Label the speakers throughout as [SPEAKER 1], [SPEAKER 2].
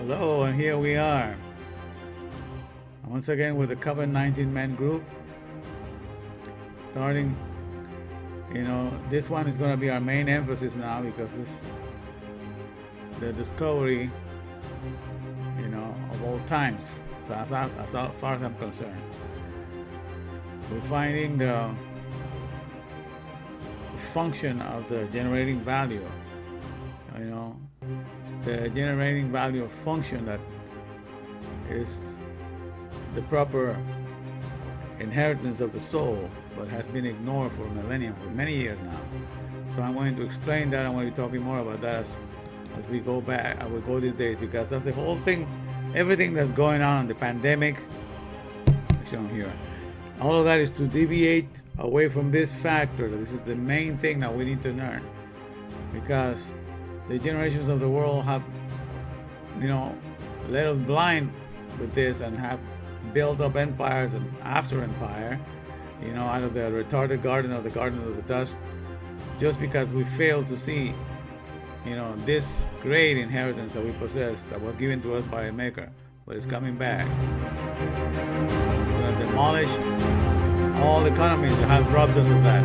[SPEAKER 1] Hello, and here we are. Once again with the Covenant 19 Men group. Starting, this one is going to be our main emphasis now because it's the discovery, of all times. So as far as I'm concerned, we're finding the function of the generating value, the generating value of function that is the proper inheritance of the soul, but has been ignored for millennium, for many years now. So I'm going to explain that. I'm going to be talking more about that as we go back. I will go these days because that's the whole thing. Everything that's going on, the pandemic, shown here, all of that is to deviate away from this factor. This is the main thing that we need to learn, because the generations of the world have, led us blind with this and have built up empires and after empire, out of the retarded garden of the dust, just because we failed to see, this great inheritance that we possess that was given to us by a maker, but it's coming back. We're going to demolish all economies that have robbed us of that.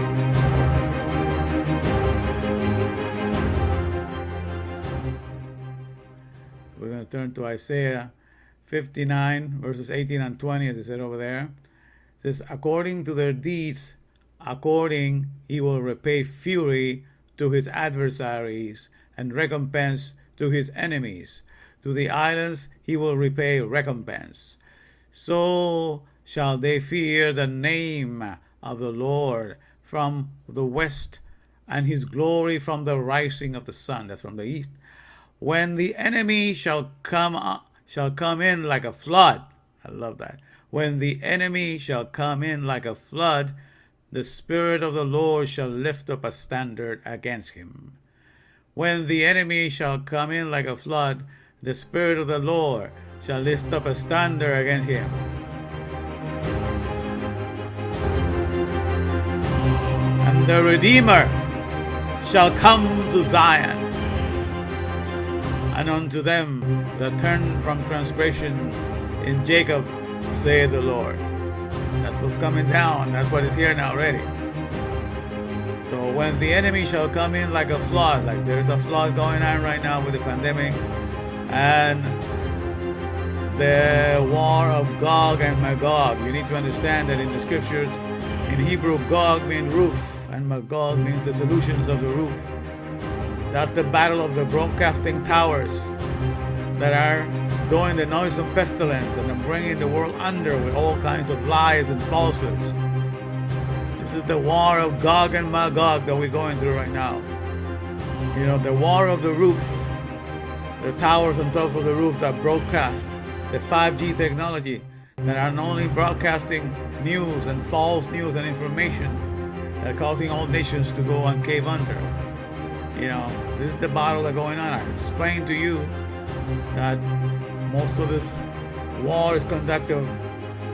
[SPEAKER 1] We're going to turn to Isaiah 59 verses 18 and 20, as it said over there. It says, according to their deeds, according he will repay fury to his adversaries and recompense to his enemies. To the islands he will repay recompense. So shall they fear the name of the Lord from the west, and his glory from the rising of the sun. That's from the east. When the enemy shall come in like a flood. I love that. When the enemy shall come in like a flood, the Spirit of the Lord shall lift up a standard against him. When the enemy shall come in like a flood, the Spirit of the Lord shall lift up a standard against him. And the Redeemer shall come to Zion, and unto them that turn from transgression in Jacob, saith the Lord. That's what's coming down. That's what is here now already. So when the enemy shall come in like a flood, like there's a flood going on right now with the pandemic, and the war of Gog and Magog. You need to understand that in the scriptures, in Hebrew, Gog means roof, and Magog means the solutions of the roof. That's the battle of the broadcasting towers that are doing the noisome pestilence and bringing the world under with all kinds of lies and falsehoods. This is the war of Gog and Magog that we're going through right now. The war of the roof, the towers on top of the roof that broadcast the 5G technology, that are not only broadcasting news and false news and information, that are causing all nations to go and cave under. This is the battle that's going on. I explained to you that most of this war is conducted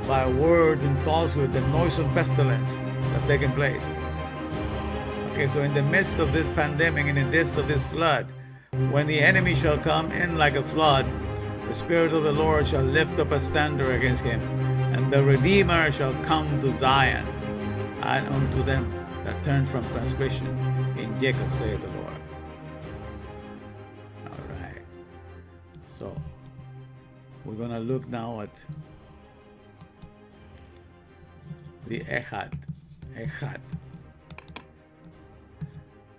[SPEAKER 1] by words and falsehood, the noisome pestilence that's taking place. Okay, so in the midst of this pandemic, in the midst of this flood, when the enemy shall come in like a flood, the Spirit of the Lord shall lift up a standard against him, and the Redeemer shall come to Zion, and unto them that turn from transgression in Jacob, saith the Lord. All right. So we're going to look now at the ECHAD.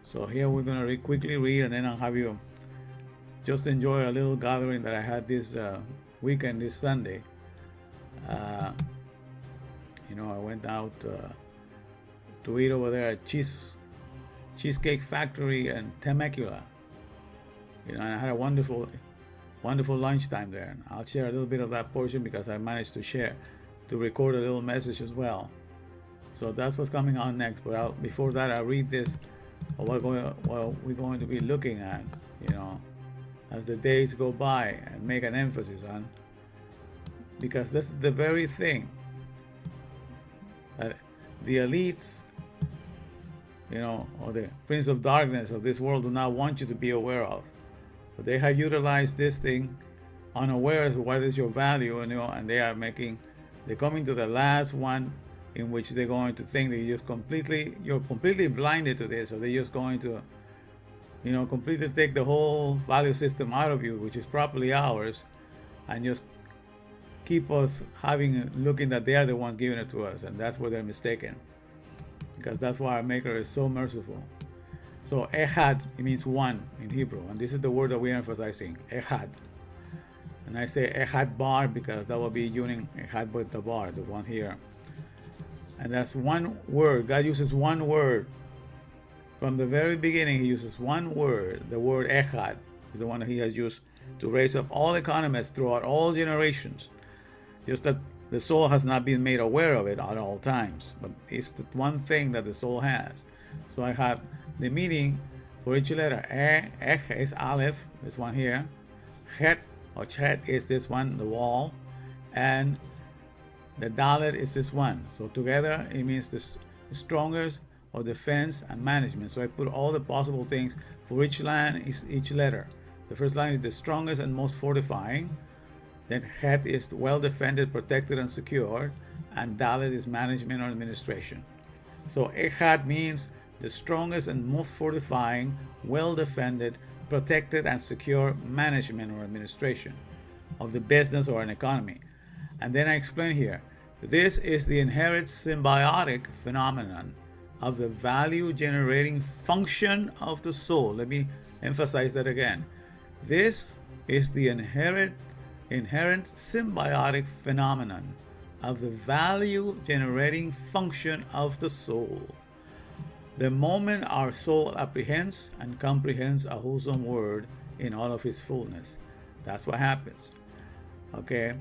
[SPEAKER 1] So here we're going to quickly read, and then I'll have you just enjoy a little gathering that I had this weekend, this Sunday. I went out to eat over there at Cheesecake Factory and Temecula. And I had a wonderful lunchtime there. And I'll share a little bit of that portion because I managed to record a little message as well. So that's what's coming on next. But before that, I'll read this, what we're going to be looking at, as the days go by, and make an emphasis on, because this is the very thing that the elites, or the prince of darkness of this world do not want you to be aware of. But they have utilized this thing unaware of what is your value, and they're coming to the last one in which they're going to think that you're completely blinded to this, or they're just going to, completely take the whole value system out of you, which is properly ours, and just keep us looking that they are the ones giving it to us, and that's where they're mistaken, because that's why our Maker is so merciful. So ECHAD, it means one in Hebrew, and this is the word that we're emphasizing, ECHAD. And I say ECHADVAR because that will be uniting ECHAD with the bar, the one here. And that's one word. God uses one word. From the very beginning, he uses one word. The word ECHAD is the one that he has used to raise up all economists throughout all generations. Just that the soul has not been made aware of it at all times. But it's the one thing that the soul has. So I have the meaning for each letter. Ech is Aleph, this one here. Het or Chet is this one, the wall. And the Dalet is this one. So together it means the strongest of defense and management. So I put all the possible things for each line is each letter. The first line is the strongest and most fortifying. Then Het is well defended, protected, and secured. And Dalet is management or administration. So ECHAD means the strongest and most fortifying, well defended, protected, and secure management or administration of the business or an economy. And then I explain here, this is the inherent symbiotic phenomenon of the value generating function of the soul. Let me emphasize that again. This is the inherent symbiotic phenomenon of the value generating function of the soul. The moment our soul apprehends and comprehends a wholesome word in all of its fullness, that's what happens. Okay,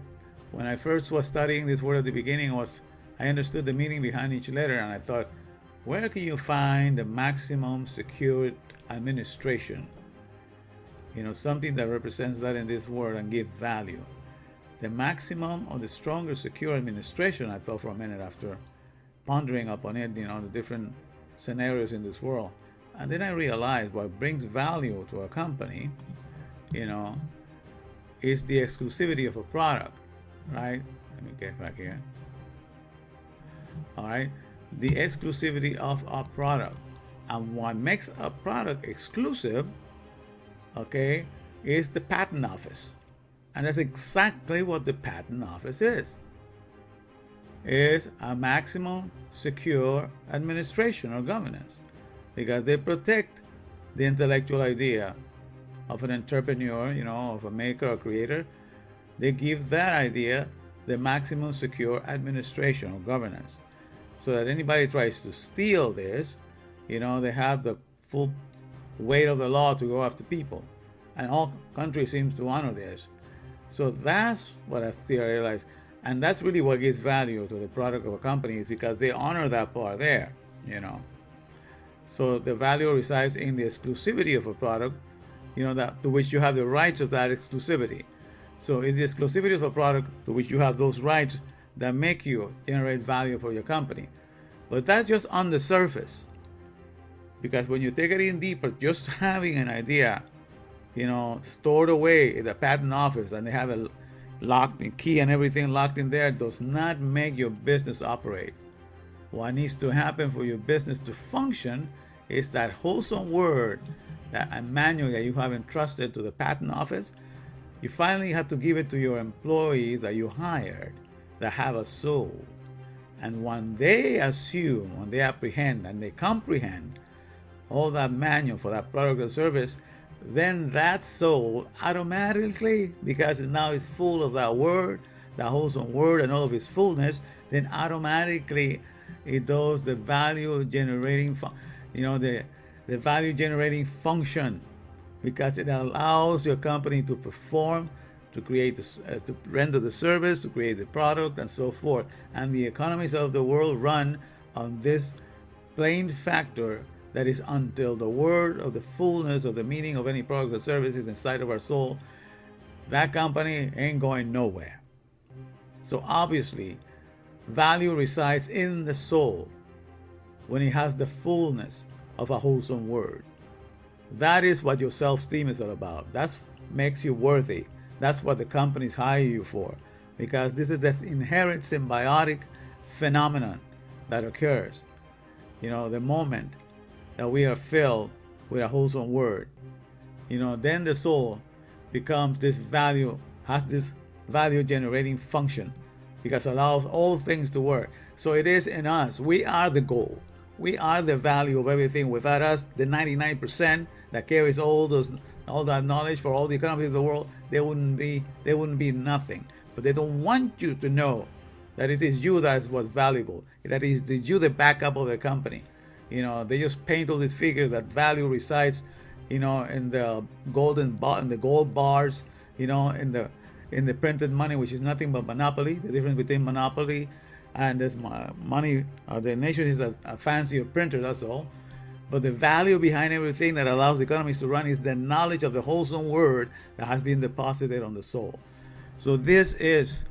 [SPEAKER 1] when I first was studying this word at the beginning, I understood the meaning behind each letter, and I thought, where can you find the maximum secured administration? Something that represents that in this word and gives value. The maximum or the stronger secure administration, I thought for a minute after pondering upon it, the different scenarios in this world. And then I realized what brings value to a company, is the exclusivity of a product, right? Let me get back here. All right, the exclusivity of a product. And what makes a product exclusive, okay, is the patent office. And that's exactly what the patent office is a maximum secure administration or governance, because they protect the intellectual idea of an entrepreneur, of a maker or creator. They give that idea the maximum secure administration or governance, so that anybody tries to steal this, they have the full weight of the law to go after people. And all countries seem to honor this. So that's what I realized. And that's really what gives value to the product of a company, is because they honor that part there, So the value resides in the exclusivity of a product, that to which you have the rights of that exclusivity. So it's the exclusivity of a product to which you have those rights that make you generate value for your company. But that's just on the surface. Because when you take it in deeper, just having an idea, stored away in the patent office, and they have a locked in key and everything locked in there, does not make your business operate. What needs to happen for your business to function is that wholesome word, that a manual that you have entrusted to the patent office. You finally have to give it to your employees that you hired that have a soul. And when they assume, when they apprehend and they comprehend all that manual for that product or service, then that soul automatically, because it now is full of that word, that wholesome word and all of its fullness, then automatically it does the value generating, the value generating function, because it allows your company to perform, to create, to render the service, to create the product, and so forth. And the economies of the world run on this plain factor, that is, until the word of the fullness of the meaning of any product or service is inside of our soul, that company ain't going nowhere. So obviously, value resides in the soul when it has the fullness of a wholesome word. That is what your self-esteem is all about. That makes you worthy. That's what the companies hire you for, because this is this inherent symbiotic phenomenon that occurs. The moment that we are filled with a wholesome word, then the soul becomes has this value generating function, because it allows all things to work. So it is in us. We are the goal. We are the value of everything. Without us, the 99% that carries all that knowledge for all the economies of the world, they wouldn't be nothing. But they don't want you to know that it is you that is what's valuable. That is you the backup of their company. They just paint all these figures that value resides, in the gold bars, in the printed money, which is nothing but monopoly. The difference between monopoly and this money, the nation is a fancier printer, that's all. But the value behind everything that allows economies to run is the knowledge of the wholesome word that has been deposited on the soul. So this is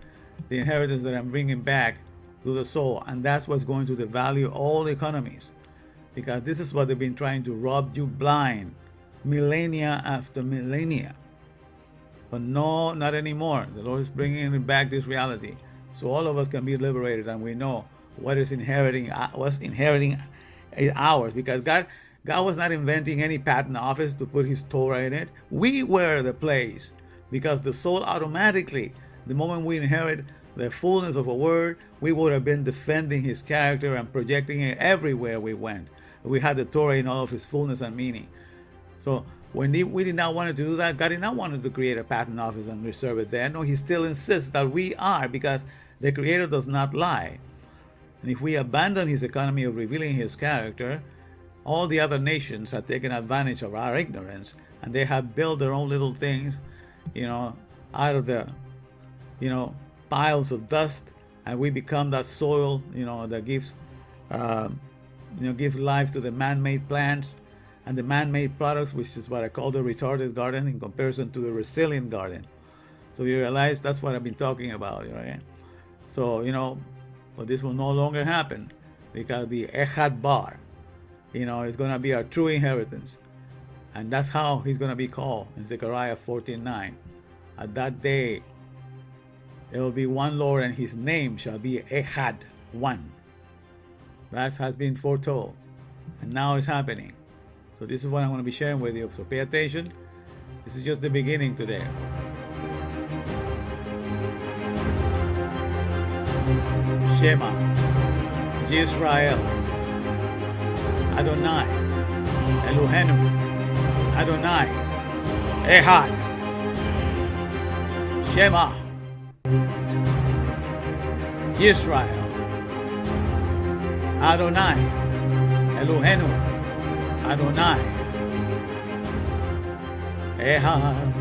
[SPEAKER 1] the inheritance that I'm bringing back to the soul, and that's what's going to devalue all economies, because this is what they've been trying to rob you blind, millennia after millennia. But no, not anymore. The Lord is bringing back this reality, so all of us can be liberated, and we know what's inheriting ours, because God was not inventing any patent office to put his Torah in it. We were the place, because the soul automatically, the moment we inherit the fullness of a word, we would have been defending his character and projecting it everywhere we went. We had the Torah in all of his fullness and meaning. So when we did not want to do that, God did not want to create a patent office and reserve it there. No, he still insists that we are, because the Creator does not lie. And if we abandon his economy of revealing his character, all the other nations have taken advantage of our ignorance, and they have built their own little things, out of the, piles of dust, and we become that soil, that gives life to the man-made plants and the man-made products, which is what I call the retarded garden in comparison to the resilient garden. So you realize that's what I've been talking about, right? So, but this will no longer happen, because the ECHADVAR, is going to be our true inheritance. And that's how he's going to be called in Zechariah 14:9. At that day, there will be one Lord, and his name shall be ECHAD, one. That has been foretold, and now it's happening. So this is what I'm going to be sharing with you. So pay attention. This is just the beginning today. Shema, Yisrael, Adonai, Elohenu, Adonai, Echad. Shema, Yisrael, Adonai, Elohenu, Adonai, Echad.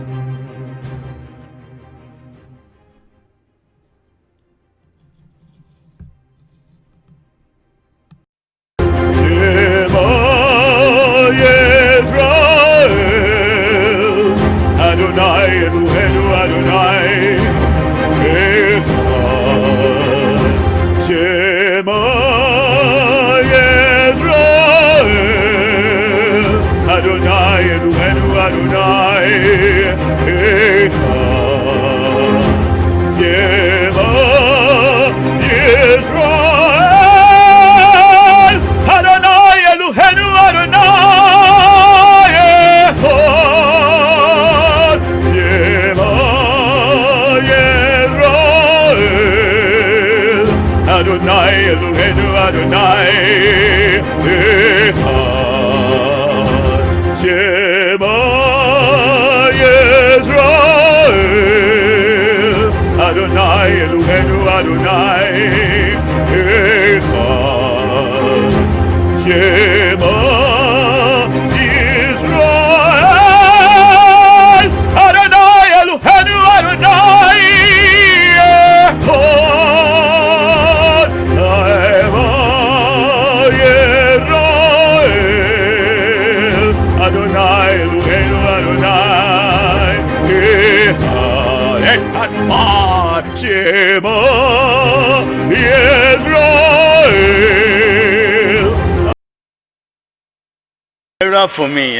[SPEAKER 1] Up for me,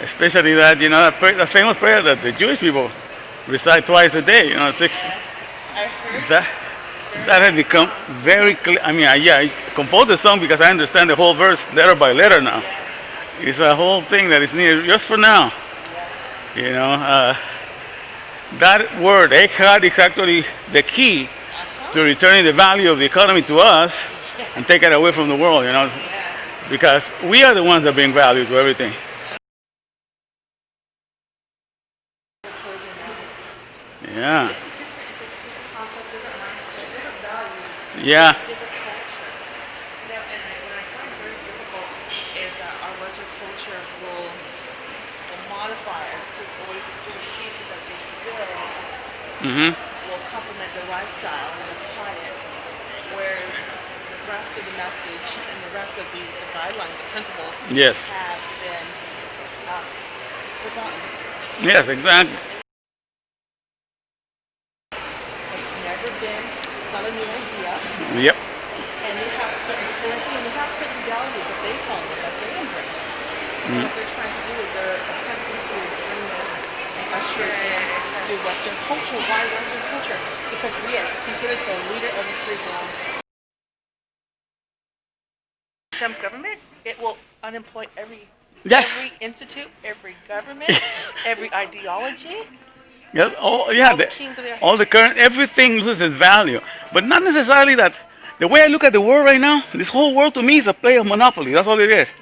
[SPEAKER 2] Especially that, the famous prayer that the Jewish people recite twice a day, six. That that has become very clear. I mean, yeah, I composed the song because I understand the whole verse letter by letter now. It's a whole thing that is needed just for now. That word, ECHAD, is actually the key to returning the value of the economy to us and take it away from the world, because we are the ones that bring value to everything. Yeah.
[SPEAKER 3] It's a different concept, different mindset, different values.
[SPEAKER 2] Yeah.
[SPEAKER 3] Different culture. And what I find very difficult is that our Western culture will modify or take away specific pieces that they will complement the lifestyle and apply it. Whereas the rest of the message and the rest of the guidelines and principles
[SPEAKER 2] Yes.
[SPEAKER 3] have been forgotten.
[SPEAKER 2] Yes, exactly.
[SPEAKER 3] It's not a new idea.
[SPEAKER 2] Yep.
[SPEAKER 3] And they have certain currency and they have certain values that they follow, that they embrace. And what they're trying to do is they're attempting to bring this and usher in the Western culture. Why Western culture? Because we are considered the leader of the free world. Hashem's government, it will unemploy every institute, every government, every ideology.
[SPEAKER 2] Yes. All the current everything loses value, but not necessarily that. The way I look at the world right now, this whole world to me is a play of Monopoly. That's all it is.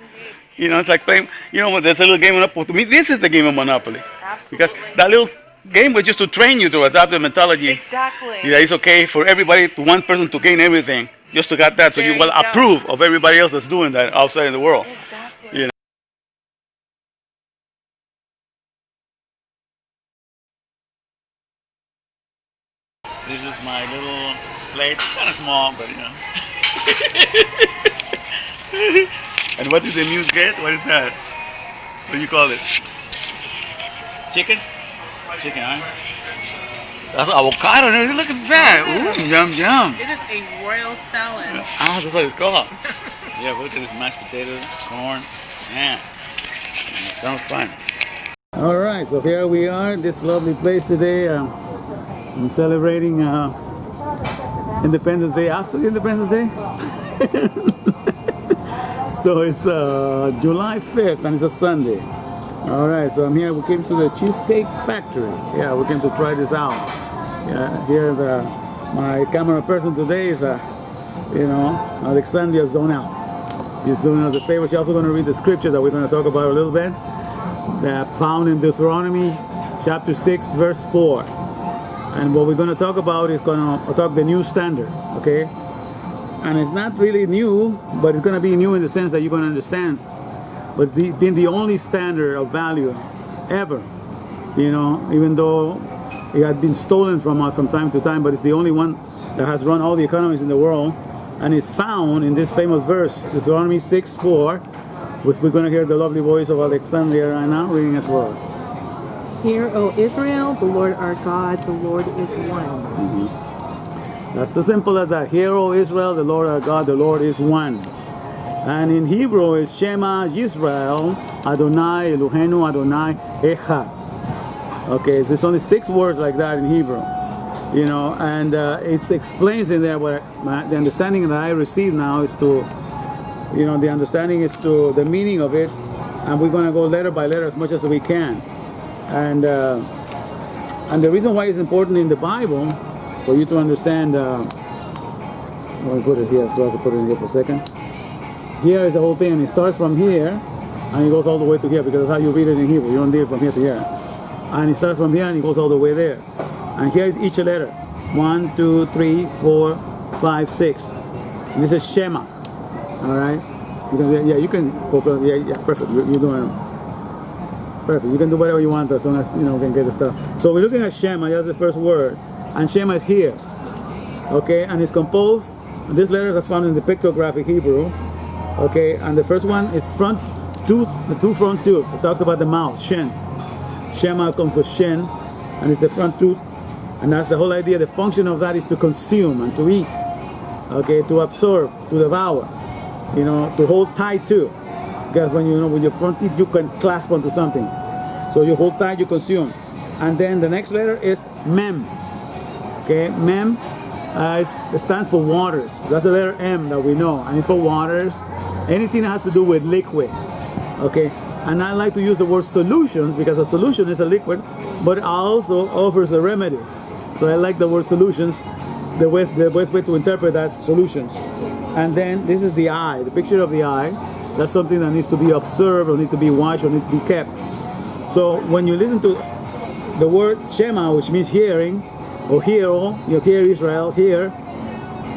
[SPEAKER 2] It's like playing. There's a little game of Monopoly. To me, this is the game of Monopoly.
[SPEAKER 3] Absolutely.
[SPEAKER 2] Because that little game was just to train you to adopt the mentality.
[SPEAKER 3] Exactly.
[SPEAKER 2] That it's okay for everybody, to one person to gain everything, just to get that, so
[SPEAKER 3] There
[SPEAKER 2] you will
[SPEAKER 3] you go.
[SPEAKER 2] approve of everybody else that's doing that outside in the world.
[SPEAKER 3] Exactly.
[SPEAKER 2] This is my little plate, kind of small, but And what does the muse get? What is that? What do you call it? Chicken? Chicken, huh? That's avocado. Look at that. Ooh, yum, yum.
[SPEAKER 3] It is a royal salad.
[SPEAKER 2] Ah, that's what it's called. Yeah, look at this mashed potatoes, corn. Yeah. Sounds fun. All right, so here we are, this lovely place today. I'm celebrating Independence Day after Independence Day. So it's July 5th and it's a Sunday. All right, so I'm here. We came to the Cheesecake Factory. Yeah, we came to try this out. Yeah, here my camera person today is Alexandria Zonal. She's doing us a favor. She's also going to read the scripture that we're going to talk about a little bit. That found in Deuteronomy chapter 6 verse 4. And what we're going to talk about is going to talk the new standard, okay? And it's not really new, but it's going to be new in the sense that you're going to understand. But being the only standard of value ever, even though it had been stolen from us from time to time, but it's the only one that has run all the economies in the world. And it's found in this famous verse, Deuteronomy 6:4, which we're going to hear the lovely voice of Alexandria right now reading it for us.
[SPEAKER 4] Hear, O Israel, the Lord our God, the Lord is one.
[SPEAKER 1] That's as simple as that. Hear, O Israel, the Lord our God, the Lord is one. And in Hebrew it's Shema Yisrael, Adonai Eloheinu, Adonai Echad. Okay, so it's only 6 words like that in Hebrew. And it explains in there what the understanding that I receive now is to, the understanding is to the meaning of it, and we're going to go letter by letter as much as we can. And the reason why it's important in the Bible for you to understand. I'm going to put it here, so I have to put it in here for a second. Here is the whole thing, and it starts from here, and it goes all the way to here, because that's how you read it in Hebrew. You don't read it from here to here. And it starts from here, and it goes all the way there. And here is each letter. 1, 2, 3, 4, 5, 6. And this is Shema. All right. You can go. Yeah, perfect. You're doing perfect. You can do whatever you want as long as we can get the stuff. So we're looking at Shema. That's the first word, and Shema is here. Okay, and it's composed. These letters are found in the pictographic Hebrew. Okay, and the first one, it's front tooth, the 2 front teeth. It talks about the mouth, Shen. Shema comes with Shen, and it's the front tooth. And that's the whole idea. The function of that is to consume and to eat, okay, to absorb, to devour, to hold tight to. Because when with your front teeth, you can clasp onto something.
[SPEAKER 2] So you hold tight, you consume. And then the next letter is mem. Okay, mem it stands for waters. That's the letter M that we know, and it's for waters. Anything that has to do with liquids. Okay, and I like to use the word solutions because a solution is a liquid, but also offers a remedy. So I like the word solutions, the best way to interpret that, solutions. And then this is the eye, the picture of the eye. That's something that needs to be observed, or needs to be watched, or needs to be kept. So when you listen to the word Shema, which means hearing, or hear, you hear Israel, hear,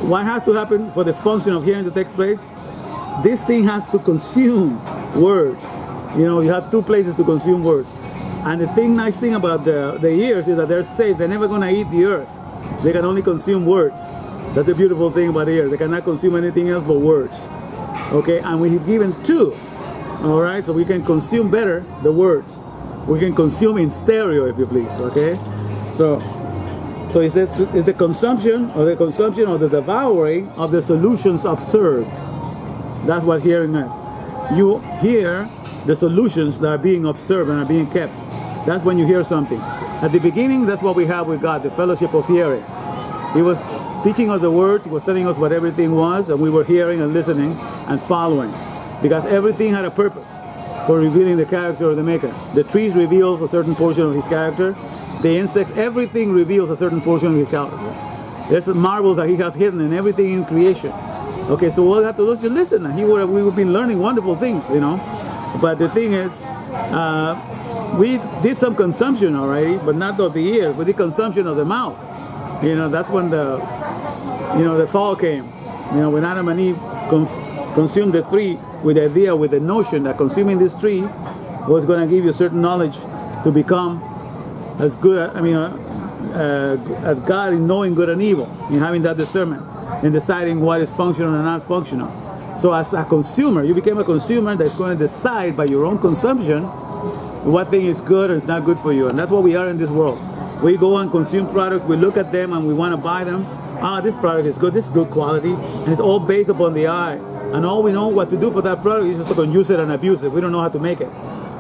[SPEAKER 2] what has to happen for the function of hearing to take place? This thing has to consume words. You know, you have two places to consume words. And the nice thing about the ears is that they're safe. They're never going to eat the earth. They can only consume words. That's the beautiful thing about the ears. They cannot consume anything else but words. Okay, and we've given two. All right, so we can consume better the words. We can consume in stereo, if you please. Okay, so it says it's the consumption or the devouring of the solutions observed. That's what hearing is. You hear the solutions that are being observed and are being kept. That's when you hear something. At the beginning, that's what we have with God, the fellowship of hearing. He was teaching us the words, he was telling us what everything was, and we were hearing and listening and following. Because everything had a purpose for revealing the character of the Maker. The trees reveals a certain portion of his character. The insects, everything reveals a certain portion of his character. There's marvels that he has hidden in everything in creation. Okay, so all we have to do is just listen. And we would be learning wonderful things, you know. But the thing is, we did some consumption already, but not of the ear. We did consumption of the mouth. You know, that's when the fall came. You know, when Adam and Eve consumed the tree with the idea, with the notion that consuming this tree was going to give you certain knowledge to become as good, as God in knowing good and evil, in having that discernment, in deciding what is functional and not functional. So as a consumer, you became a consumer that's going to decide by your own consumption what thing is good or is not good for you. And that's what we are in this world. We go and consume products, we look at them and we want to buy them. This product is good, this is good quality, and it's all based upon the eye. And all we know what to do for that product is just to use it and abuse it. We don't know how to make it.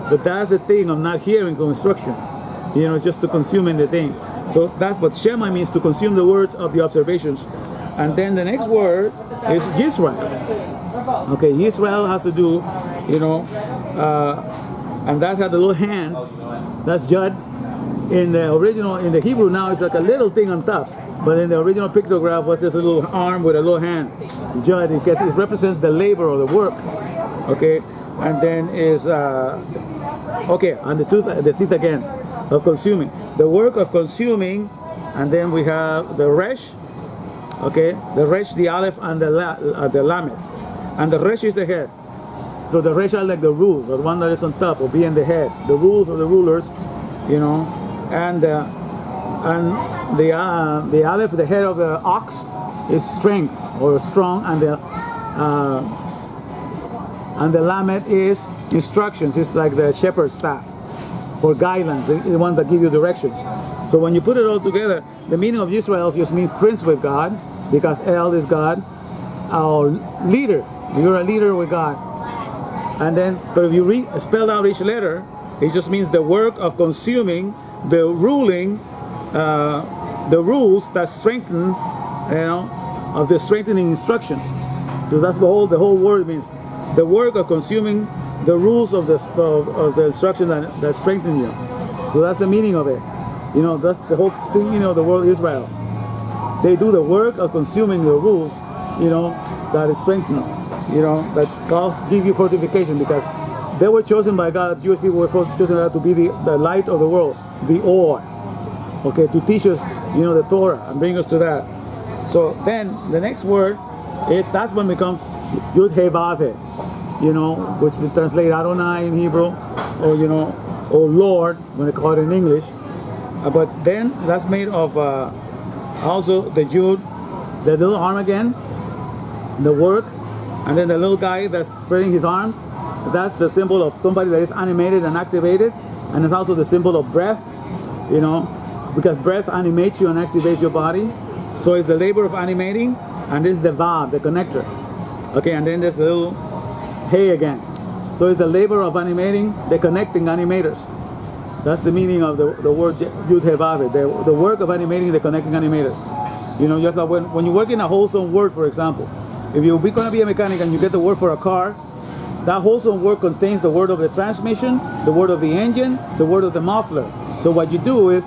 [SPEAKER 2] But that's the thing of not hearing instruction. You know, just to consuming the thing. So that's what Shema means, to consume the words of the observations. And then the next word is Yisrael. Okay, Yisrael has to do, you know, and that has the little hand. That's Jud. In the original, in the Hebrew now, it's like a little thing on top. But in the original pictograph was this little arm with a little hand. Jud, it represents the labor or the work. Okay, and then is okay, and the teeth again of consuming, the work of consuming, and then we have the resh. Okay, the resh, the aleph, and the lamed, and the resh is the head. So the resh are like the rules, the one that is on top, or being the head, the rules of the rulers, you know, and the aleph, the head of the ox, is strength or strong, and the lamed is instructions. It's like the shepherd's staff for guidelines, the one that give you directions. So when you put it all together, the meaning of Yisrael just means prince with God, because El is God, our leader. You're a leader with God. And then, but if you spell out each letter, it just means the work of consuming, the ruling, the rules that strengthen, you know, of the strengthening instructions. So that's the whole word means. The work of consuming the rules of the instruction that strengthen you. So that's the meaning of it. You know, that's the whole thing, you know, the word Israel. They do the work of consuming the rules, you know, that is strengthening, you know, that give you fortification, because they were chosen by God. Jewish people were chosen to be the light of the world, the or, okay, to teach us, you know, the Torah and bring us to that. So then the next word that's when it becomes Yud He Vav He, you know, which we translate Adonai in Hebrew, or, you know, or Lord when they call it in English. But then that's made of also the Jud, the little arm again, the work, and then the little guy that's spreading his arms. That's the symbol of somebody that is animated and activated, and it's also the symbol of breath, you know, because breath animates you and activates your body. So it's the labor of animating, and this is the Vav, the connector. Okay, and then there's the little Hey again. So it's the labor of animating, the connecting animators. That's the meaning of the word Yud He Vav He, the work of animating the connecting animators. You know, just like when you work in a wholesome word, for example, if you're going to be a mechanic and you get the word for a car, that wholesome word contains the word of the transmission, the word of the engine, the word of the muffler. So what you do is,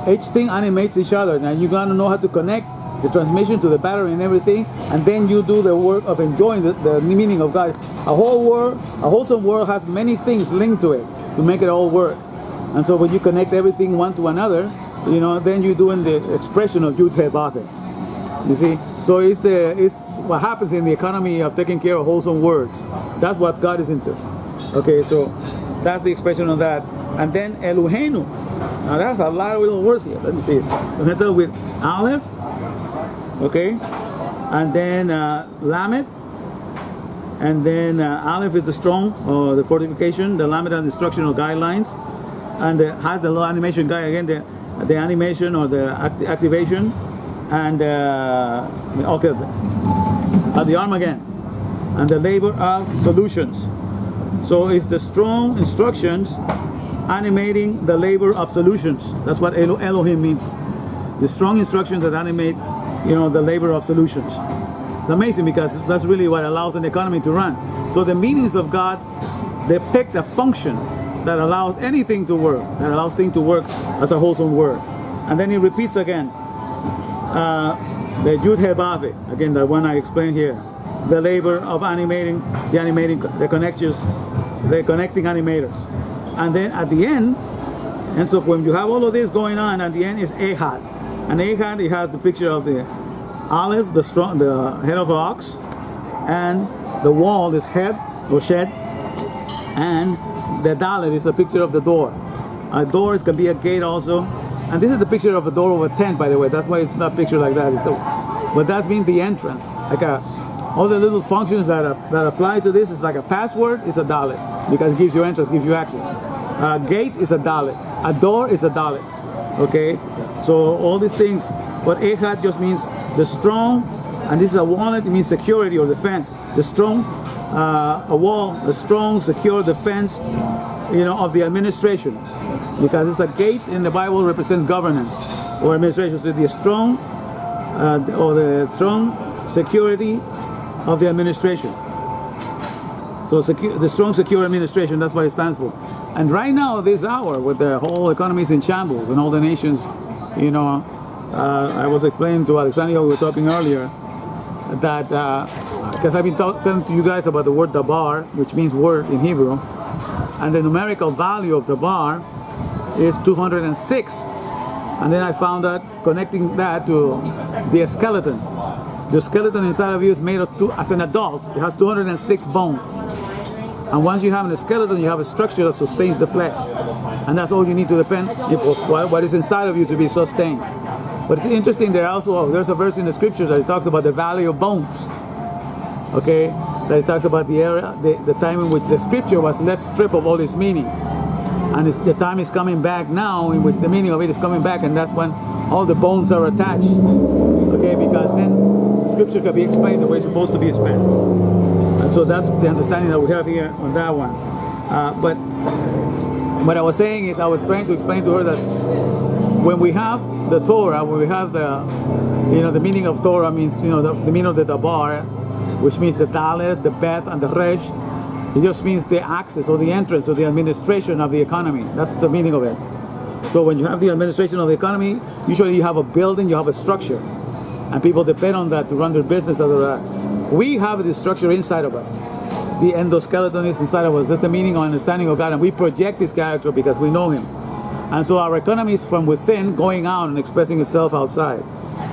[SPEAKER 2] each thing animates each other, and you gotta know how to connect the transmission to the battery and everything, and then you do the work of enjoying the meaning of God. A wholesome world has many things linked to it to make it all work. And so when you connect everything one to another, you know, then you're doing the expression of Yud He Vav He. You see? So it's what happens in the economy of taking care of wholesome words. That's what God is into. Okay, so that's the expression of that. And then Eloheinu. Now that's a lot of little words here. Let me see it. Let's start with Aleph. Okay, and then Lamed, and then Aleph is the strong, or the fortification. The Lamed are the instructional guidelines, and has the little animation guy again, the animation or the activation, and okay, the arm again, and the labor of solutions. So it's the strong instructions animating the labor of solutions. That's what Elohim means. The strong instructions that animate, you know, the labor of solutions. It's amazing because that's really what allows an economy to run. So the meanings of God depict a function that allows anything to work, that allows things to work as a wholesome word. And then he repeats again, the Yud He Vav He, again the one I explained here, the labor of animating, the connections, the connecting animators. And then at the end, and so when you have all of this going on, at the end is ECHAD. And ECHAD, it has the picture of the Aleph, the head of an ox, and the wall is head or shed, and the Dalet is the picture of the door. A door can be a gate also, and this is the picture of a door of a tent, by the way. That's why it's not pictured like that. But that means the entrance. Like all the little functions that apply to this is like a password is a Dalet, because it gives you entrance, gives you access. A gate is a Dalet. A door is a Dalet. Okay, so all these things, but ECHAD just means the strong, and this is a wallet, it means security or defense. The strong, a wall, the strong, secure defense, you know, of the administration, because it's a gate in the Bible represents governance or administration. So the strong, or the strong security of the administration. So the strong, secure administration, that's what it stands for. And right now, this hour, with the whole economy is in shambles and all the nations, you know, I was explaining to Alexandria, we were talking earlier, that, because I've been telling to you guys about the word dabar, which means word in Hebrew, and the numerical value of dabar is 206. And then I found that, connecting that to the skeleton. The skeleton inside of you is made of as an adult, it has 206 bones. And once you have a skeleton, you have a structure that sustains the flesh. And that's all you need to depend on what is inside of you to be sustained. But it's interesting, there's a verse in the scripture that it talks about the valley of bones. Okay? That it talks about the area, the time in which the scripture was left stripped of all its meaning. And the time is coming back now in which the meaning of it is coming back, and that's when all the bones are attached. Okay? Because then the scripture can be explained the way it's supposed to be explained. And so that's the understanding that we have here on that one. But what I was saying is, I was trying to explain to her that when we have the Torah, when we have the meaning of Torah means, the meaning of the Dabar, which means the Dalet, the Beth, and the Resh, it just means the access or the entrance or the administration of the economy. That's the meaning of it. So when you have the administration of the economy, usually you have a building, you have a structure, and people depend on that to run their business. We have the structure inside of us. The endoskeleton is inside of us. That's the meaning or understanding of God, and we project His character because we know Him. And so our economy is from within, going out and expressing itself outside.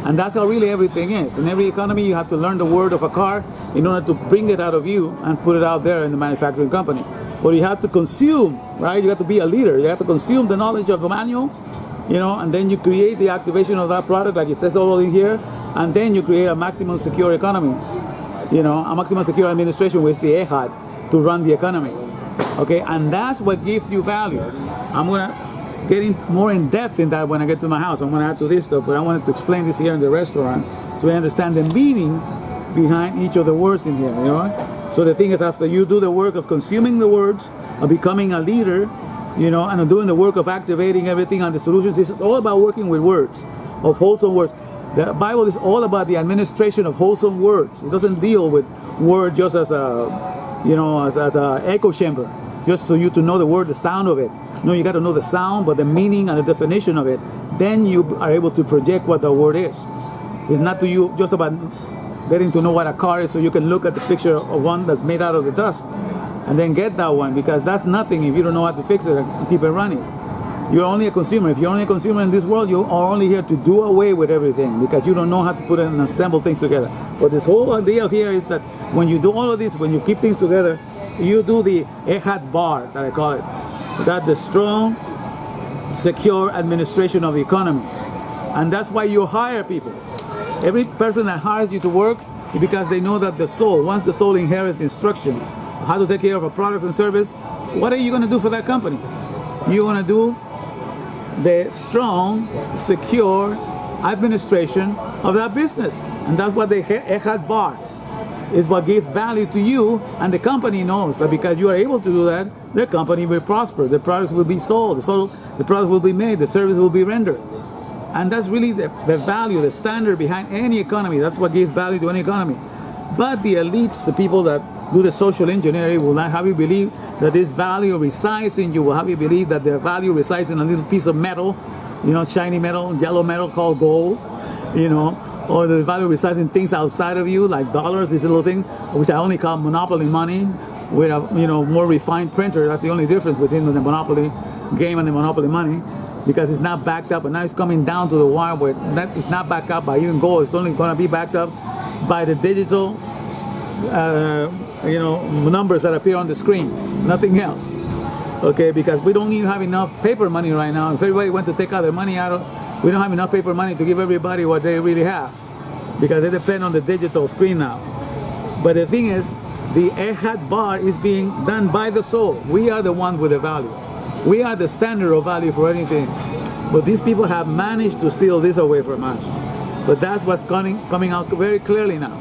[SPEAKER 2] And that's how really everything is. In every economy, you have to learn the word of a car in order to bring it out of you and put it out there in the manufacturing company. But you have to consume, right? You have to be a leader. You have to consume the knowledge of the manual, and then you create the activation of that product, like it says all in here, and then you create a maximum secure economy. A maximum secure administration with the ECHAD to run the economy. Okay, and that's what gives you value. I'm gonna get more in depth in that when I get to my house. I'm gonna add to this stuff, but I wanted to explain this here in the restaurant so we understand the meaning behind each of the words in here. So the thing is, after you do the work of consuming the words, of becoming a leader, and doing the work of activating everything on the solutions. It's all about working with words, of wholesome words. The Bible is all about the administration of wholesome words. It doesn't deal with word just as as a echo chamber, just so you to know the word, the sound of it. No, you got to know the sound, but the meaning and the definition of it. Then you are able to project what the word is. It's not to you just about getting to know what a car is, so you can look at the picture of one that's made out of the dust and then get that one, because that's nothing if you don't know how to fix it and keep it running. You're only a consumer. If you're only a consumer in this world, you are only here to do away with everything because you don't know how to put it and assemble things together. But this whole idea here is that when you do all of this, when you keep things together, you do the ECHADVAR, that I call it. That's the strong, secure administration of the economy. And that's why you hire people. Every person that hires you to work is because they know that the soul, once the soul inherits the instruction of how to take care of a product and service, what are you going to do for that company? You're going to do the strong, secure administration of that business. And that's what the ECHADVAR is, what gives value to you, and the company knows that because you are able to do that, their company will prosper, the products will be sold, the products will be made, the service will be rendered. And that's really the value, the standard behind any economy. That's what gives value to any economy. But the elites, the people that do the social engineering, will not have you believe that this value resides in you, will have you believe that the value resides in a little piece of metal, shiny metal, yellow metal called gold, or the value resides in things outside of you, like dollars, this little thing, which I only call monopoly money, with a more refined printer. That's the only difference between the monopoly game and the monopoly money, because it's not backed up, and now it's coming down to the wire where it's not backed up by even gold. It's only going to be backed up by the digital numbers that appear on the screen, nothing else. Okay, because we don't even have enough paper money right now. If everybody went to take out their money out, we don't have enough paper money to give everybody what they really have, because they depend on the digital screen now. But the thing is, the ECHADVAR is being done by the soul. We are the one with the value. We are the standard of value for anything. But these people have managed to steal this away from us. But that's what's coming out very clearly now.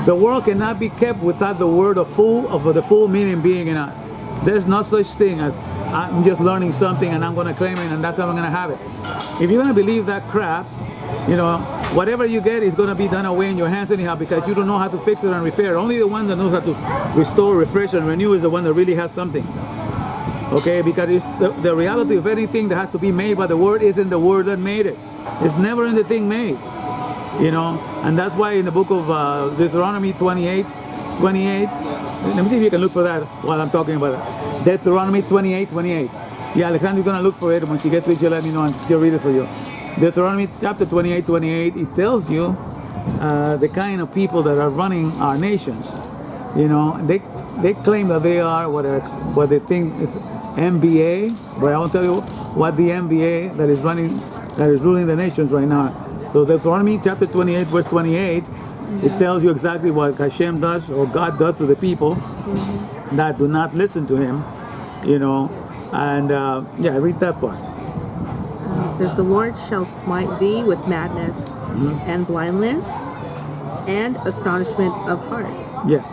[SPEAKER 2] The world cannot be kept without the word of the full meaning being in us. There's no such thing as I'm just learning something and I'm going to claim it and that's how I'm going to have it. If you're going to believe that crap, whatever you get is going to be done away in your hands anyhow, because you don't know how to fix it and repair. Only the one that knows how to restore, refresh, and renew is the one that really has something. Okay, because it's the reality of anything that has to be made by the word isn't the word that made it. It's never in the thing made. And that's why in the book of Deuteronomy 28, let me see if you can look for that while I'm talking about it. Deuteronomy 28. Yeah, Alexander's going to look for it. When she gets to it, she'll let me know and she'll read it for you. Deuteronomy chapter 28, it tells you the kind of people that are running our nations. They claim that they are what they think is MBA, but I won't tell you what the MBA that is ruling the nations right now. So Deuteronomy chapter 28, verse 28, it tells you exactly what Hashem does, or God does to the people that do not listen to Him, and read that part.
[SPEAKER 4] It says, the Lord shall smite thee with madness and blindness and astonishment of heart.
[SPEAKER 2] Yes,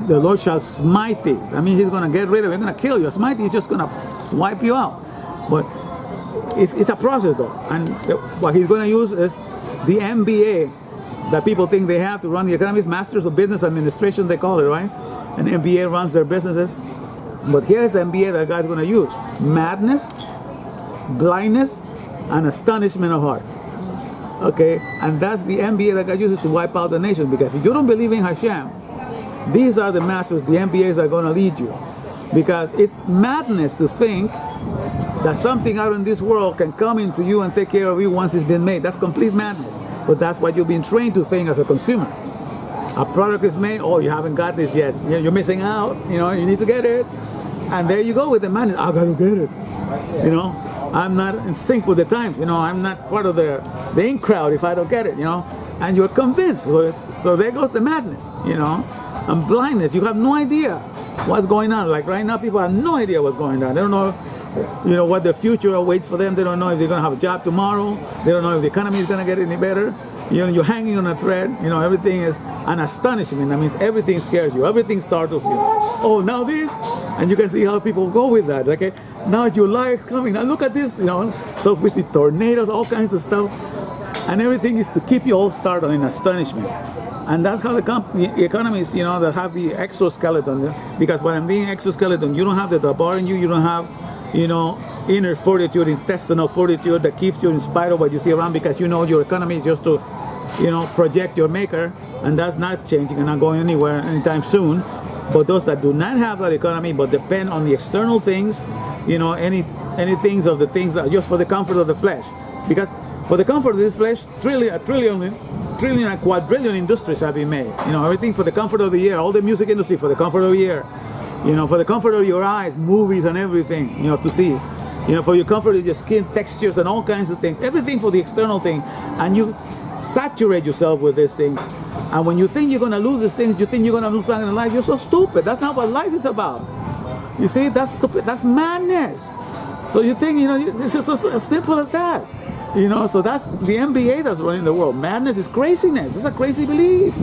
[SPEAKER 2] the Lord shall smite thee. I mean, He's going to get rid of you, He's going to kill you. Smite is just going to wipe you out. But it's a process though, and what He's going to use is the MBA that people think they have to run the economies, Masters of Business Administration, they call it, right? And MBA runs their businesses. But here's the MBA that God's going to use: madness, blindness, and astonishment of heart. Okay, and that's the MBA that God uses to wipe out the nation. Because if you don't believe in Hashem, these are the masters, the MBAs that are going to lead you. Because it's madness to think that something out in this world can come into you and take care of you once it's been made. That's complete madness. But that's what you've been trained to think as a consumer. A product is made, oh, you haven't got this yet. You're missing out, you need to get it. And there you go with the madness. I gotta get it. I'm not in sync with the times. I'm not part of the in crowd if I don't get it, And you're convinced. So there goes the madness, and blindness. You have no idea what's going on. Like right now, people have no idea what's going on. They don't know, what the future awaits for them. They don't know if they're going to have a job tomorrow. They don't know if the economy is going to get any better. you're hanging on a thread. Everything is an astonishment. That means everything scares you. Everything startles you. Oh, now this, and you can see how people go with that. Okay, now July is coming. Now look at this. So we see tornadoes, all kinds of stuff, and everything is to keep you all startled in astonishment. And that's how the economies, that have the exoskeleton. Because when I'm being exoskeleton, you don't have the dabar in you. You don't have, inner fortitude, intestinal fortitude that keeps you in spite of what you see around. Because your economy is just to, project your maker, and that's not changing and not going anywhere anytime soon. But those that do not have that economy, but depend on the external things, any things of the things that are just for the comfort of the flesh. Because for the comfort of this flesh, a trillion and quadrillion industries have been made. Everything for the comfort of the ear, all the music industry for the comfort of the ear. For the comfort of your eyes, movies and everything, to see. For your comfort of your skin, textures and all kinds of things. Everything for the external thing. And you saturate yourself with these things. And when you think you're going to lose these things, you think you're going to lose something in life, you're so stupid. That's not what life is about. You see, that's stupid. That's madness. So you think, this is as simple as that. So that's the MBA that's running the world. Madness is craziness. It's a crazy belief.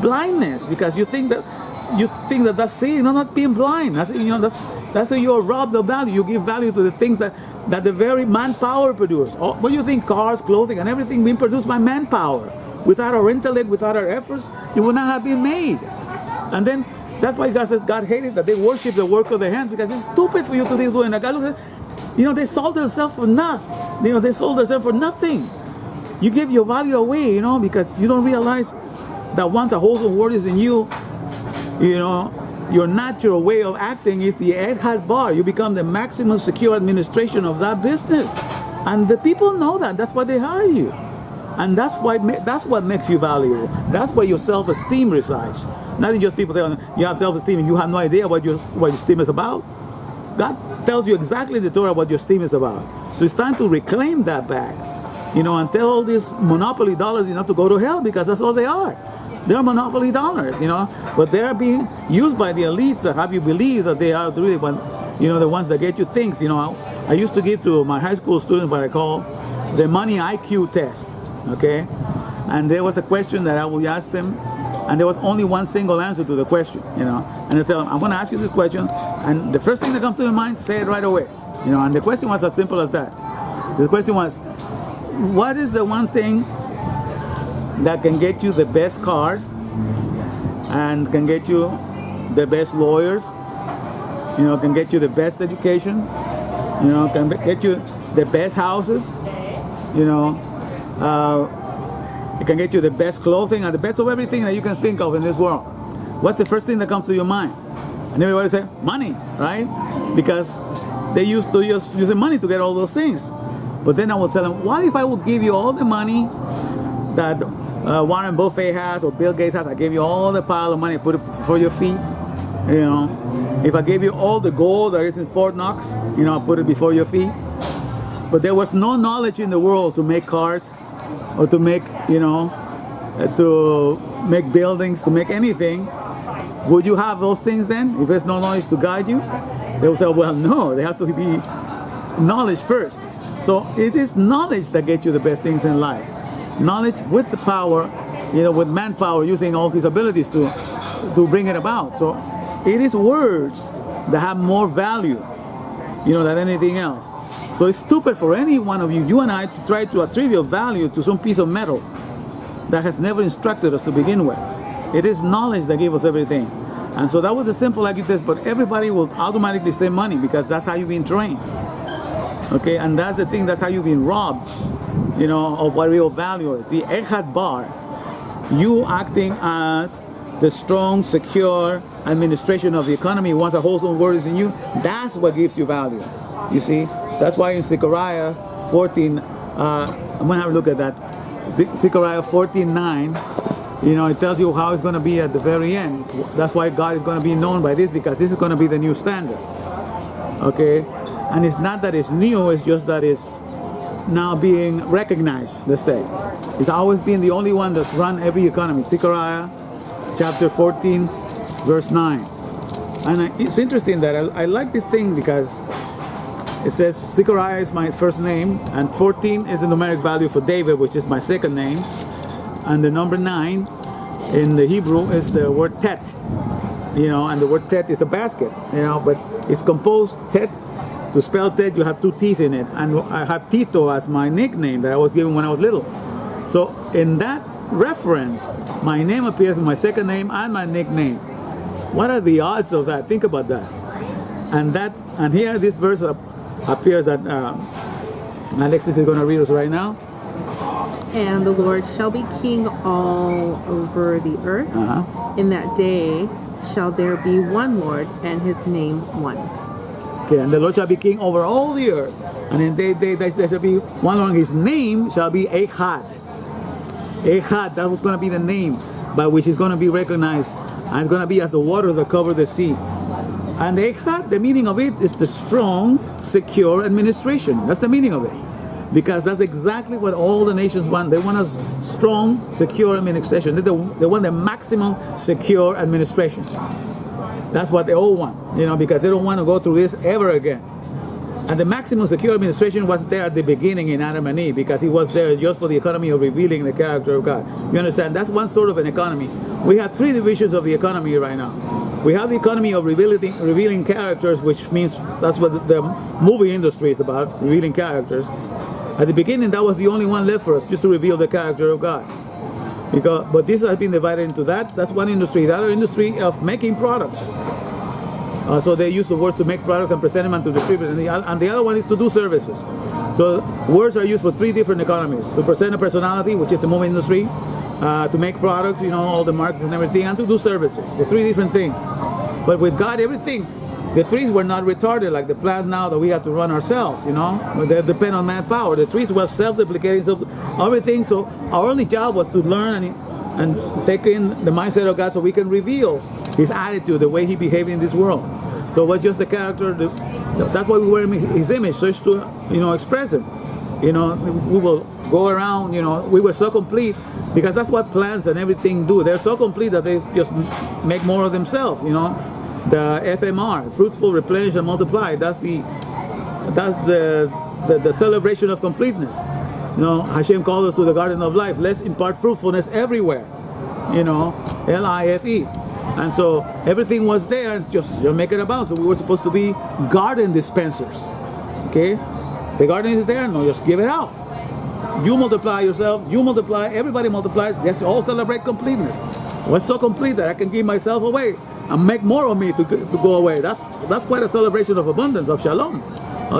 [SPEAKER 2] Blindness, because you think that's seeing. No, that's being blind. That's how you're robbed of value. You give value to the things that the very manpower produce. What do you think? Cars, clothing, and everything being produced by manpower. Without our intellect, without our efforts, it would not have been made. And then that's why God says God hated that they worship the work of their hands, because it's stupid for you to be doing that. God looks at, they sold themselves for nothing. They sold themselves for nothing. You give your value away, because you don't realize that once a wholesome word is in you, your natural way of acting is the ECHADVAR. You become the maximum secure administration of that business. And the people know that. That's why they hire you. And that's what makes you valuable. That's where your self-esteem resides. Not in just people telling you have self-esteem and you have no idea what your esteem is about. God tells you exactly the Torah what your esteem is about. So it's time to reclaim that back. And tell all these monopoly dollars, to go to hell, because that's all they are. They're monopoly dollars, but they're being used by the elites that have you believe that they are really the ones that get you things. I used to give to my high school students what I call the money IQ test. Okay, and there was a question that I would ask them, and there was only one single answer to the question, and I tell them, I'm going to ask you this question, and the first thing that comes to your mind, say it right away, and the question was as simple as that. The question was, what is the one thing that can get you the best cars, and can get you the best lawyers, can get you the best education, can get you the best houses, it can get you the best clothing and the best of everything that you can think of in this world. What's the first thing that comes to your mind? And everybody say, money, right? Because they used to just using money to get all those things. But then I will tell them, what if I will give you all the money that Warren Buffett has or Bill Gates has? I gave you all the pile of money, put it before your feet. If I gave you all the gold that is in Fort Knox, I put it before your feet. But there was no knowledge in the world to make cars, or to make, to make buildings, to make anything. Would you have those things then, if there's no knowledge to guide you? They will say, well, no, there has to be knowledge first. So it is knowledge that gets you the best things in life. Knowledge with the power, with manpower, using all his abilities to bring it about. So it is words that have more value, than anything else. So it's stupid for any one of you and I, to try to attribute value to some piece of metal that has never instructed us to begin with. It is knowledge that gave us everything. And so that was the simple IQ test, but everybody will automatically say money, because that's how you've been trained. Okay, and that's the thing, that's how you've been robbed, of what real value is. The ECHADVAR, you acting as the strong, secure administration of the economy, once a wholesome word is in you, that's what gives you value. You see? That's why in Zechariah 14, I'm going to have a look at that. Zechariah 14:9, it tells you how it's going to be at the very end. That's why God is going to be known by this, because this is going to be the new standard. Okay? And it's not that it's new, it's just that it's now being recognized, let's say. It's always been the only one that's run every economy. Zechariah chapter 14, verse 9. And it's interesting that I like this thing, because it says Zechariah is my first name, and 14 is the numeric value for David, which is my second name, and the number 9 in the Hebrew is the word tet, and the word tet is a basket, but it's composed tet. To spell tet, you have 2 T's in it, and I have Tito as my nickname that I was given when I was little. So in that reference, my name appears in my second name and my nickname. What are the odds of that? Think about that. And here this verse appears that Alexis is going to read us right now.
[SPEAKER 4] And the Lord shall be king all over the earth. In that day shall there be one Lord, and his name one.
[SPEAKER 2] Okay, and the Lord shall be king over all the earth. And in that day there shall be one Lord, his name shall be ECHAD. ECHAD, that was going to be the name by which he's going to be recognized. And it's going to be as the waters that cover the sea. And the ECHAD, the meaning of it is the strong, secure administration. That's the meaning of it. Because that's exactly what all the nations want. They want a strong, secure administration. They want the maximum secure administration. That's what they all want, because they don't want to go through this ever again. And the maximum secure administration was there at the beginning in Adam and Eve, because it was there just for the economy of revealing the character of God. You understand? That's one sort of an economy. We have 3 divisions of the economy right now. We have the economy of revealing characters, which means that's what the movie industry is about, revealing characters. At the beginning, that was the only one left for us, just to reveal the character of God. But this has been divided into that's one industry. The other industry of making products. So they use the words to make products and present them and to distribute. And the other one is to do services. So words are used for 3 different economies. To present a personality, which is the movie industry. To make products, all the markets and everything. And to do services. For 3 different things. But with God, everything. The trees were not retarded like the plants now that we have to run ourselves, They depend on manpower. The trees were self-duplicating, so everything. So our only job was to learn and take in the mindset of God so we can reveal his attitude, the way he behaved in this world. So it was just the character, that's why we were in his image, so as to, express him. We will go around, we were so complete, because that's what plants and everything do. They're so complete that they just make more of themselves, The FMR, fruitful, replenish, and multiply. That's the celebration of completeness. Hashem called us to the garden of life. Let's impart fruitfulness everywhere. LIFE. And so everything was there, just make it about. So we were supposed to be garden dispensers. Okay? The garden is there, no, just give it out. You multiply yourself, you multiply, everybody multiplies. Let's all celebrate completeness. What's so complete that I can give myself away and make more of me to go away. That's quite a celebration of abundance, of shalom.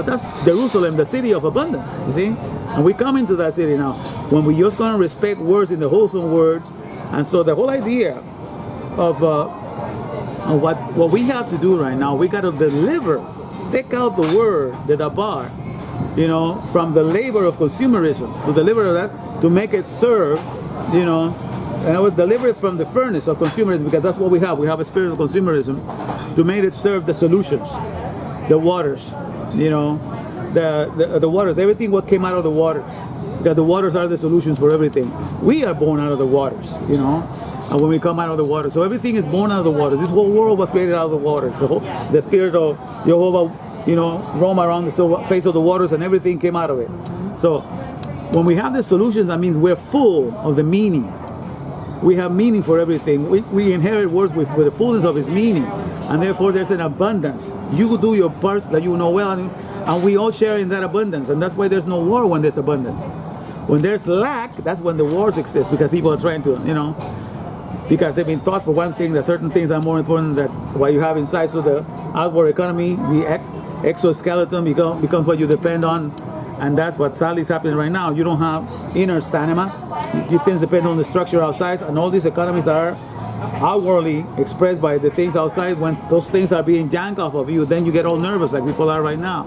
[SPEAKER 2] That's Jerusalem, the city of abundance, you see? And we come into that city now when we just going to respect words in the wholesome words. And so the whole idea of what we have to do right now, we got to take out the word, the dabar, from the labor of consumerism, to deliver that, to make it serve, and I would deliver it from the furnace of consumerism, because that's what we have. We have a spirit of consumerism to make it serve the solutions, the waters, the waters, everything what came out of the waters. Because the waters are the solutions for everything. We are born out of the waters, and when we come out of the water. So everything is born out of the waters. This whole world was created out of the waters. So the spirit of Jehovah, roam around the face of the waters, and everything came out of it. So when we have the solutions, that means we're full of the meaning. We have meaning for everything. We inherit words with the fullness of its meaning. And therefore there's an abundance. You do your parts that you know well, and we all share in that abundance. And that's why there's no war when there's abundance. When there's lack, that's when the wars exist, because people are trying to, because they've been taught for one thing that certain things are more important than what you have inside. So the outward economy, the exoskeleton becomes what you depend on. And that's what sadly is happening right now. You don't have inner stamina. You tend to depend on the structure outside, and all these economies that are outwardly expressed by the things outside, when those things are being yanked off of you, then you get all nervous like people are right now.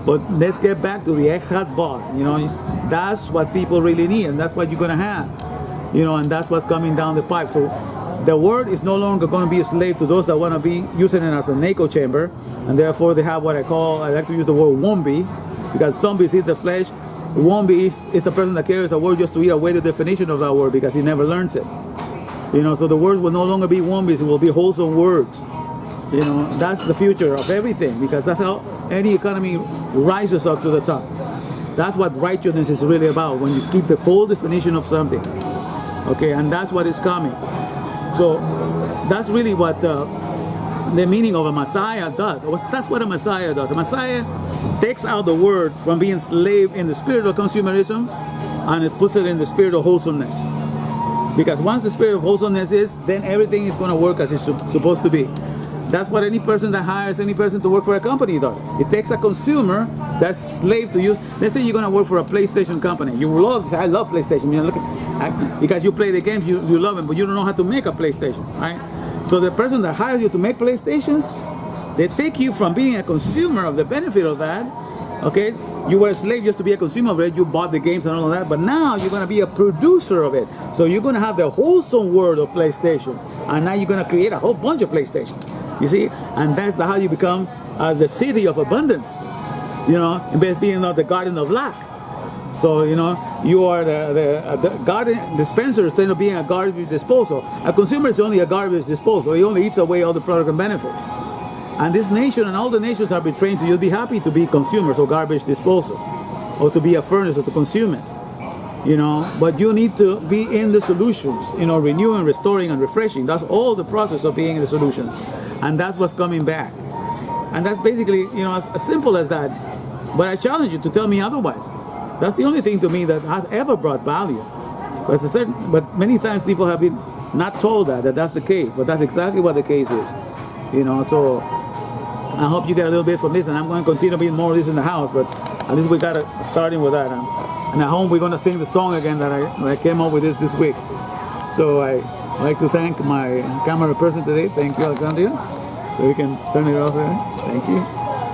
[SPEAKER 2] But let's get back to the ECHADVAR. That's what people really need, and that's what you're going to have. And that's what's coming down the pipe. So the word is no longer going to be a slave to those that want to be using it as an echo chamber, and therefore they have what I like to use the word wombi, because zombies eat the flesh. Wombi is a person that carries a word just to eat away the definition of that word, because he never learns it. So the words will no longer be wombis, it will be wholesome words You know, that's the future of everything, because that's how any economy rises up to the top. That's what righteousness is really about, when you keep the whole definition of something. Okay, and that's what is coming. So that's really what the meaning of a Messiah does. That's what a Messiah does. A Messiah takes out the word from being slave in the spirit of consumerism, and it puts it in the spirit of wholesomeness. Because once the spirit of wholesomeness is, then everything is going to work as it's supposed to be. That's what any person that hires any person to work for a company does. It takes a consumer that's slave to use. Let's say you're going to work for a PlayStation company. You love, I love PlayStation. You know, because you play the games, you love them, but you don't know how to make a PlayStation, right? So the person that hires you to make PlayStations, they take you from being a consumer of the benefit of that. Okay, you were a slave just to be a consumer of it. You bought the games and all of that, but now you're going to be a producer of it. So you're going to have the wholesome word of PlayStation, and now you're going to create a whole bunch of PlayStation. You see, and that's how you become the city of abundance. You know, instead of being the garden of lack. So you know, you are the garden dispenser instead of being a garbage disposal. A consumer is only a garbage disposal. He only eats away all the product and benefits. And this nation and all the nations have been trained to just be happy to be consumers or garbage disposal, or to be a furnace or to consume it. You know, but you need to be in the solutions. You know, renewing, restoring, and refreshing. That's all the process of being in the solutions. And that's what's coming back. And that's basically, you know, as simple as that. But I challenge you to tell me otherwise. That's the only thing to me that has ever brought value. But many times people have been not told that's the case. But that's exactly what the case is. You know, so I hope you get a little bit from this. And I'm going to continue being more of this in the house. But at least we got it starting with that. And at home we're going to sing the song again that I came up with this week. So I'd like to thank my camera person today. Thank you, Alexandria. So you can turn it off there. Thank you.